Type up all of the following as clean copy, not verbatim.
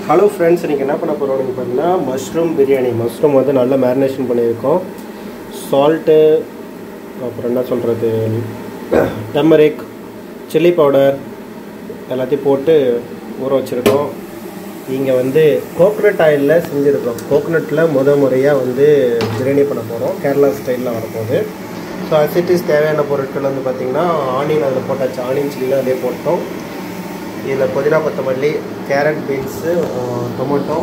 Hello friends, இன்றைக்கி என்ன பண்ண போகிறோம்னு பார்த்தீங்கன்னா மஷ்ரூம் பிரியாணி. மஷ்ரூம் வந்து நல்லா மேரினேஷன் பண்ணியிருக்கோம். சால்ட்டு, அப்புறம் என்ன சொல்கிறது, டர்மரிக், சில்லி பவுடர் எல்லாத்தையும் போட்டு ஊற வச்சுருக்கோம். இங்கே வந்து கோகோனட் ஆயிலில் செஞ்சுருக்கோம். கோகோனட்டில் முறையாக வந்து பிரியாணி பண்ண போகிறோம். கேரளா ஸ்டைலில் வரப்போகுது. ஸோ அசிட்டிஸ் தேவையான பொருட்கள் வந்து பார்த்திங்கன்னா ஆனியன் அதில் போட்டாச்சு. ஆனியன் சில்லிலாம் அதிலே போட்டோம். இதில் புதினா, கொத்தமல்லி, carrot, beans, tomato,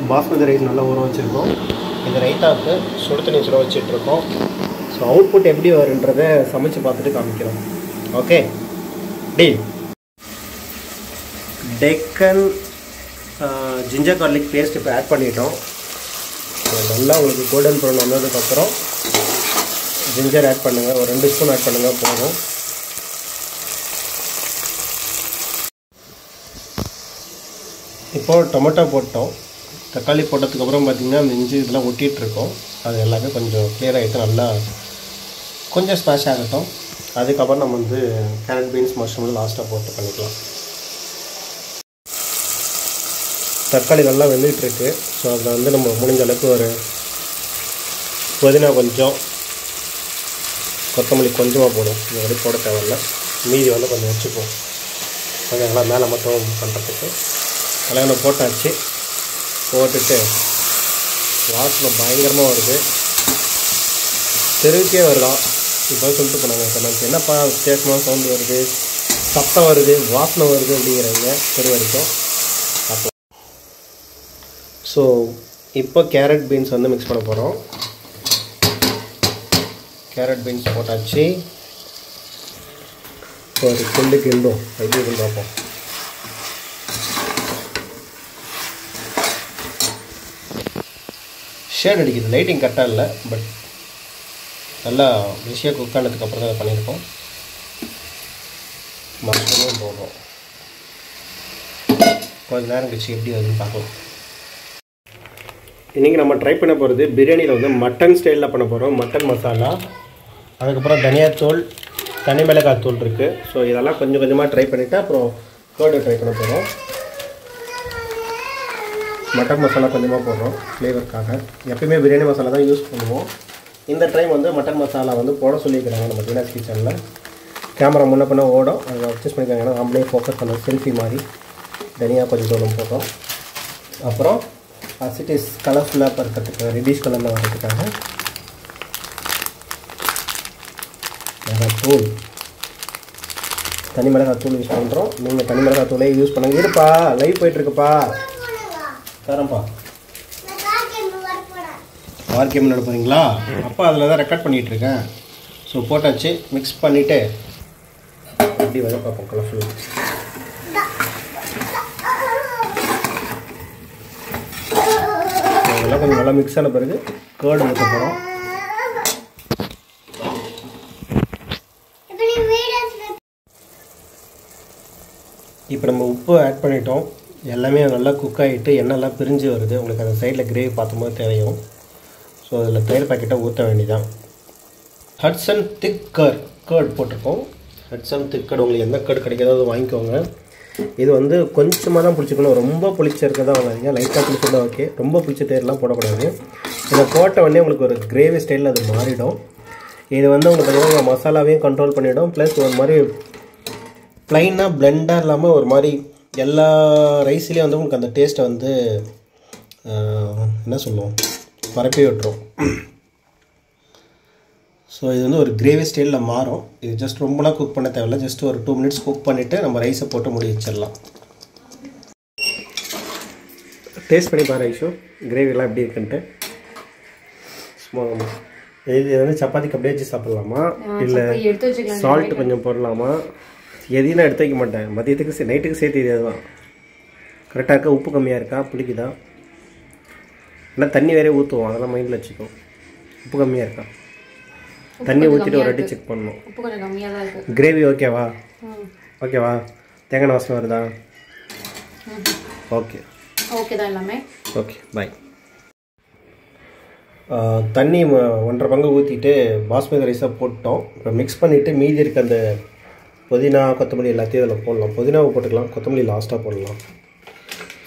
basmati rice நல்லா ஊற வச்சுருக்கோம். இது ரைத்தாவுக்கு சுடு தண்ணி சுட வச்சிட்ருக்கோம். ஸோ அவுட்புட் எப்படி வருன்றதை சமைச்சு பார்த்துட்டு காமிக்கிறோம். Okay deal. Deccan ginger garlic paste இப்போ ஆட் பண்ணிட்டோம். நல்லா உங்களுக்கு கோல்டன் ப்ரௌன் வந்ததுக்கப்புறம் ஜிஞ்சர் ஆட் பண்ணுங்கள். ஒரு 2 ஸ்பூன் ஆட் பண்ணுங்கள் போதும். இப்போது டொமேட்டோ போட்டோம். தக்காளி போட்டதுக்கப்புறம் பார்த்திங்கன்னா அந்த இஞ்சி இதெல்லாம் ஒட்டிகிட்ருக்கோம். அது எல்லாமே கொஞ்சம் கிளியர் ஆகிட்டு நல்லா கொஞ்சம் ஸ்மாஷ் ஆகட்டும். அதுக்கப்புறம் நம்ம வந்து கேரட், பீன்ஸ், மஷ்ரூம் லாஸ்ட்டாக போட்டு பண்ணிக்கலாம். தக்காளி நல்லா வெந்துகிட்ருக்கு. ஸோ அதில் வந்து நம்ம முடிஞ்ச அளவுக்கு ஒரு புதினா கொஞ்சம், கொத்தமல்லி கொஞ்சமாக போடும். இது வரைக்கும் போட தேவையில்ல. மீதி வந்து கொஞ்சம் வச்சுப்போம். கொஞ்சம் நல்லா மேலே மட்டும் பண்ணுறதுக்கு கலகனை போட்டாச்சு. போட்டுட்டு வாசனை பயங்கரமாக வருது. தெருவுக்கே வருதான். இப்போ சொல்லிட்டு போனாங்க கமெண்ட்ஸ், என்னப்பா வித்தியாசமாக சவுண்டு வருது, சத்தம் வருது, வாசனை வருது அப்படிங்கிறாங்க தெரு வரைக்கும். பார்க்கலாம். ஸோ இப்போ கேரட், பீன்ஸ் வந்து மிக்ஸ் பண்ண போகிறோம். கேரட், பீன்ஸ் போட்டாச்சு. ஒரு கிண்டும் எப்படி இருக்குன்னு பார்ப்போம். ஷேட் அடிக்குது, லைட்டிங் கரெக்டாக இல்லை. பட் நல்லா ஈஸியாக குக் ஆனதுக்கப்புறம் தான் அதை பண்ணியிருக்கோம். மஷ்ரூமும் போடுறோம். கொஞ்சம் நேரம் கழிச்சு எப்படி வருதுன்னு பார்க்கலாம். இன்றைக்கி நம்ம ட்ரை பண்ண போகிறது பிரியாணியில் வந்து மட்டன் ஸ்டைலில் பண்ண போகிறோம். மட்டன் மசாலா, அதுக்கப்புறம் தனியாத்தூள், தனி மிளகாய் தூள் இருக்குது. ஸோ இதெல்லாம் கொஞ்சம் கொஞ்சமாக ட்ரை பண்ணிவிட்டு அப்புறம் கேர்டு ட்ரை பண்ண போகிறோம். மட்டன் மசாலா கொஞ்சமாக போடுறோம் ஃப்ளேவருக்காக. எப்பயுமே பிரியாணி மசாலா தான் யூஸ் பண்ணுவோம். இந்த டைம் வந்து மட்டன் மசாலா வந்து போட சொல்லியிருக்கிறாங்க நம்ம வீனாஸ் கிச்சனில். கேமரா முன்ன பண்ண ஓடும், அதை அட்ஜஸ்ட் பண்ணியிருக்காங்க. ஏன்னா நம்மளே ஃபோக்கஸ் பண்ண செல்ஃபி மாதிரி தனியாக கொஞ்சம் தூரம் போட்டோம். அப்புறம் அசிட்டிஸ் கலர்ஃபுல்லாக இருக்கிறதுக்கு, ரெட்டிஷ் கலரில் வர்றதுக்காக மிளகாத்தூள், தனி மிளகாத்தூள் யூஸ் பண்ணுறோம். நீங்கள் தனி மிளகாத்தூளே யூஸ் பண்ணுங்க. இருப்பா, லைவ் போயிட்டுருக்குப்பா, தரேன்ப்பா. வார் கேம் நட போகிறீங்களா? அப்போ அதில் தான் ரெக்கார்ட் பண்ணிகிட்ருக்கேன். ஸோ போட்டாச்சு. மிக்ஸ் பண்ணிவிட்டு எப்படி வர பார்ப்போம். கலர்ஃபுல் அதெல்லாம் கொஞ்சம் நல்லா மிக்ஸ் ஆன பிறகு கேர்டு ஊற்ற போகிறோம். இப்போ நம்ம உப்பு ஆட் பண்ணிட்டோம். எல்லாமே நல்லா குக் ஆகிட்டு எண்ணெய்லாம் பிரிஞ்சு வருது. உங்களுக்கு அந்த சைடில் கிரேவி பார்க்கும்போது தேவையும். ஸோ அதில் தயிர் பாக்கெட்டை ஊற்ற வேண்டியதான். ஹட்சன் திக் கேர்ட் போட்டிருக்கோம். ஹட்சன் திக் கேர்ட் உங்களுக்கு எந்த கேர்டு கிடைக்கிறதோ அது வாங்கிக்கோங்க. இது வந்து கொஞ்சமாக தான் பிடிச்சிக்கணும். ரொம்ப புளிச்சிருக்க தான் வாங்காதீங்க. லைட்டாக பிடிச்சிருந்தா ஓகே. ரொம்ப புளிச்ச தயிர்லாம் போடக்கூடாது. இதை போட்ட உடனே உங்களுக்கு ஒரு கிரேவி ஸ்டைலில் அது மாறிடும். இது வந்து உங்களுக்கு பார்த்தீங்கன்னா மசாலாவையும் கண்ட்ரோல் பண்ணிவிடும். ப்ளஸ் ஒரு மாதிரி ப்ளைனாக பிளெண்டாக இல்லாமல் ஒரு மாதிரி எல்லா ரைஸ்லேயும் வந்து உங்களுக்கு அந்த டேஸ்ட்டை வந்து என்ன சொல்லுவோம், பரப்பி விட்டுரும். ஸோ இது வந்து ஒரு கிரேவி ஸ்டைலில் மாறும். இது ஜஸ்ட் ரொம்பலாம் குக் பண்ண தேவையில்லை. ஜஸ்ட் ஒரு 2 மினிட்ஸ் குக் பண்ணிவிட்டு நம்ம ரைஸை போட்டு முடி வச்சிடலாம். டேஸ்ட் பண்ணி பாரு ஐஷோ, கிரேவிலாம் எப்படி இருக்குன்ட்டு. இது வந்து சப்பாத்திக்கு அப்படியே வச்சு சாப்பிட்லாமா, இல்லை சால்ட் கொஞ்சம் போடலாமா? எதையும் நான் எடுத்து வைக்க மாட்டேன். மதியத்துக்கு நைட்டுக்கு சேர்த்து இது தான் கரெக்டாக இருக்கா? உப்பு கம்மியாக இருக்கா, பிடிக்குதா? ஆனால் தண்ணி வேறே ஊற்றுவோம், அதெல்லாம் மைண்டில் வச்சுக்கோ. உப்பு கம்மியாக இருக்கா? தண்ணி ஊற்றிட்டு ஒரு வாட்டி செக் பண்ணணும். கிரேவி ஓகேவா? ஓகேவா? தேங்காய் வாசனை வருதா? ஓகே, ஓகே தான் எல்லாமே. ஓகே, பாய். தண்ணி 1.5 பங்கு ஊற்றிட்டு பாஸ்மதி ரைஸாக போட்டோம். இப்போ மிக்ஸ் பண்ணிவிட்டு மீதி இருக்க அந்த புதினா, கொத்தமல்லி எல்லாத்தையும் அதில் போடலாம். புதினாவை போட்டுக்கலாம், கொத்தமல்லி லாஸ்ட்டாக போடலாம்.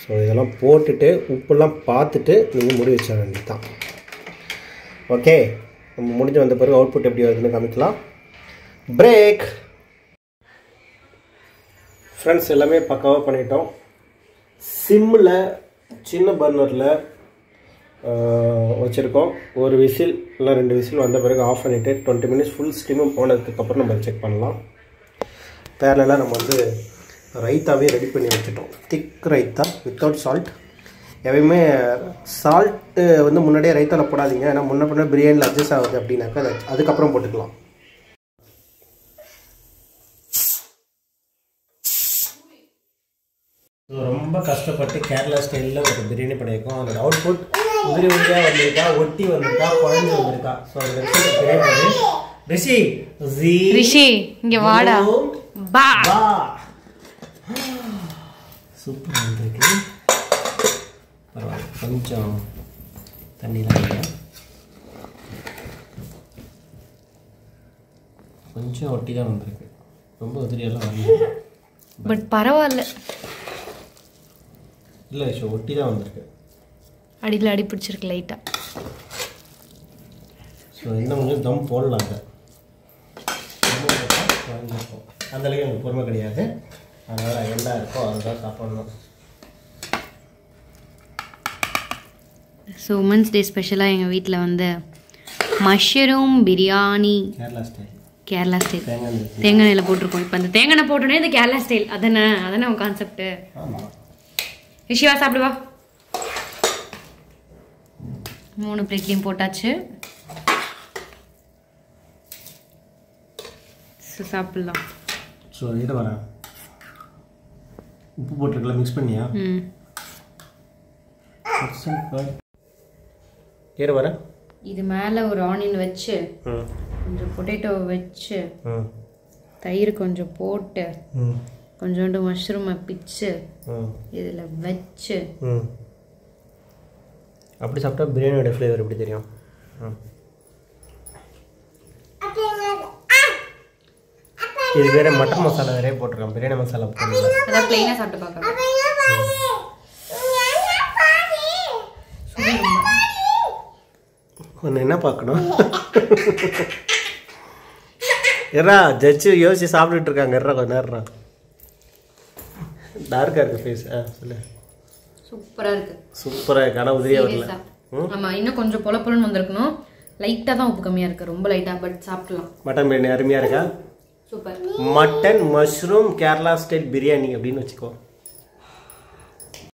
ஸோ இதெல்லாம் போட்டுட்டு உப்புலாம் பார்த்துட்டு நீங்கள் முடி வச்ச வேண்டியது தான். ஓகே, நம்ம முடிஞ்சு வந்த பிறகு அவுட்புட் எப்படி வருதுன்னு காமிக்கலாம். பிரேக். ஃப்ரெண்ட்ஸ், எல்லாமே பக்காவாக பண்ணிட்டோம். சிம்மில் சின்ன பர்னரில் வச்சுருக்கோம். ஒரு விசில் இல்லை 2 விசில் வந்த பிறகு ஆஃப் பண்ணிவிட்டு 20 மினிட்ஸ் ஃபுல் ஸ்டீமும் போனதுக்கப்புறம் நம்ம செக் பண்ணலாம். பேரலாம் நம்ம வந்து ரைத்தாவே ரெடி பண்ணி வச்சுட்டோம். திக் ரைத்தா வித்தவுட் சால்ட். எப்பயுமே சால்ட்டு வந்து முன்னாடியே ரைத்தாவில் போடாதீங்க, ஏன்னா முன்ன பிரியாணியில் அட்ஜஸ்ட் ஆகுது அப்படின்னாக்கா அதுக்கப்புறம் போட்டுக்கலாம். ரொம்ப கஷ்டப்பட்டு கேரளா ஸ்டைலில் ஒரு பிரியாணி பண்ணியிருக்கோம். அதோட அவுட்புட் உதிரி உதிரியாக வந்திருக்கா, ஒட்டி வந்திருக்கா, குழஞ்சி வந்திருக்கா. ஸோ அந்த ரிஷி இங்கே வாடா, பா சூப்பராக வந்திருக்கு. பரவாயில்ல, கொஞ்சம் தண்ணிலாம் கொஞ்சம் ஒட்டி தான் வந்திருக்கு, ரொம்ப உதிரியெல்லாம் வந்து பட் பரவாயில்ல. இல்லை ஷோ ஒட்டி தான் வந்திருக்கு, அடியில் அடி பிடிச்சிருக்கு லைட்டாக. ஸோ இன்னும் கொஞ்சம் தம் போடலாங்க. அந்தளவுக்கு எனக்கு பொறுமை கிடையாது, அதனால் என்ன இருக்கோ அதுதான் சாப்பிடணும். ஸோ உமன்ஸ் டே ஸ்பெஷலாக எங்கள் வீட்டில் வந்து மஷ்ரூம் பிரியாணி கேரளா ஸ்டைல் தேங்காய் எண்ணெயில் போட்டிருக்கோம். இப்போ அந்த தேங்காய் எண்ணெய் போட்டோன்னே இந்த கேரளா ஸ்டைல் அதானே உன் கான்செப்ட்டு. ரிஷிவா சாப்பிடுவா. 3 பிளேட்லையும் போட்டாச்சு. ஸோ சாப்பிட்லாம். ஸோ இது வரேன், உப்பு போட்டிருக்கல, மிக்ஸ் பண்ணியா? ஏற வரேன். இது மேலே ஒரு ஆனியன் வச்சு கொஞ்சம் பொட்டேட்டோ வச்சு தயிர் கொஞ்சம் போட்டு கொஞ்சோண்டு மஷ்ரூமை பிச்சு இதில் வச்சு அப்படி சாப்பிட்டா பிரியாணியோட ஃப்ளேவர் எப்படி தெரியும்? இது வேற மட்டன் மசாலா வேற போட்டிருக்கோம், பிரியாணி மசாலா போடல. அதான் பிளெயினாக சாப்பிட்டு பார்க்கலாம். ஒன்று என்ன பார்க்கணும்? எறா ஜட்ஜு யோசிச்சு சாப்பிட்டுட்டு இருக்காங்க. எறா கொஞ்சம் நேரம் டார்க்காக இருக்குது ஃபேஸ். சொல்லு. சூப்பராக இருக்குது. சூப்பராக இருக்கு, ஆனால் உதவியாக வரல. ஆமாம், இன்னும் கொஞ்சம் பொலப்பொலன்னு வந்திருக்கணும். லைட்டாக தான் உப்பு கம்மியாக இருக்குது, ரொம்ப லைட்டாக. பட் சாப்பிடலாம். மட்டன் பிரியாணி அருமையாக இருக்கா? Super. Mutton mushroom Kerala style biryani அப்படின்னு வச்சுக்கோ.